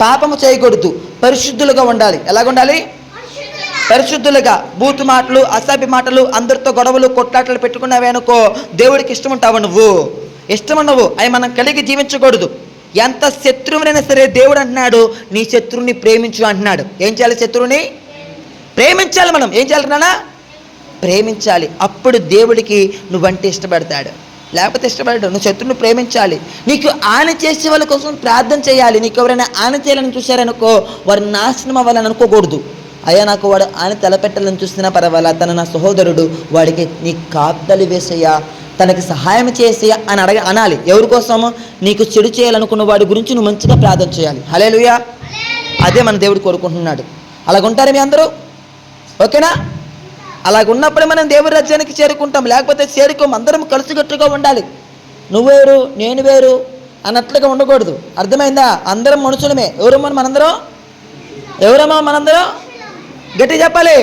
పాపము చేయకూడదు, పరిశుద్ధులుగా ఉండాలి. ఎలాగ ఉండాలి? పరిశుద్ధులుగా. బూతు మాటలు, అసభ్య మాటలు, అందరితో గొడవలు కొట్లాటలు పెట్టుకున్నావే అనుకో, దేవుడికి ఇష్టం ఉంటావు నువ్వు? ఇష్టం ఉండవు. అవి మనం కలిగి జీవించకూడదు. ఎంత శత్రువునైనా సరే దేవుడు అంటున్నాడు, నీ శత్రువుని ప్రేమించు అంటున్నాడు. ఏం చేయాలి? శత్రువుని ప్రేమించాలి. మనం ఏం చేయాలి నాన్న? ప్రేమించాలి. అప్పుడు దేవుడికి నువ్వంటే ఇష్టపడతాడు, లేకపోతే ఇష్టపడడు. నువ్వు శత్రువుని ప్రేమించాలి. నీకు హాని చేసే వాళ్ళ కోసం ప్రార్థన చేయాలి. నీకు ఎవరైనా హాని చేయాలని చూశారనుకో, వారు నాశనం అవ్వాలని అనుకోకూడదు. అయ్యా నాకు వాడు హాని తలపెట్టాలని చూస్తున్నా పర్వాలా, తన నా సహోదరుడు, వాడికి నీ కాపుదలు వేసయ్యా, తనకి సహాయం చేసేయా అని అనాలి. ఎవరి కోసము? నీకు చెడు చేయాలనుకున్న వాడి గురించి నువ్వు మంచిగా ప్రార్థన చేయాలి. హల్లెలూయా. అదే మన దేవుడు కోరుకుంటున్నాడు. అలాగుంటారు మీ అందరూ? ఓకేనా? అలాగున్నప్పుడే మనం దేవుడి రాజ్యానికి చేరుకుంటాం, లేకపోతే చేరుకోం. అందరం కలిసికట్టుగా ఉండాలి. నువ్వు వేరు నేను వేరు అన్నట్లుగా ఉండకూడదు. అర్థమైందా? అందరం మనుషులమే. ఎవరమ్మా మనందరం? ఎవరమ్మా మనందరం? గట్టి చెప్పాలి.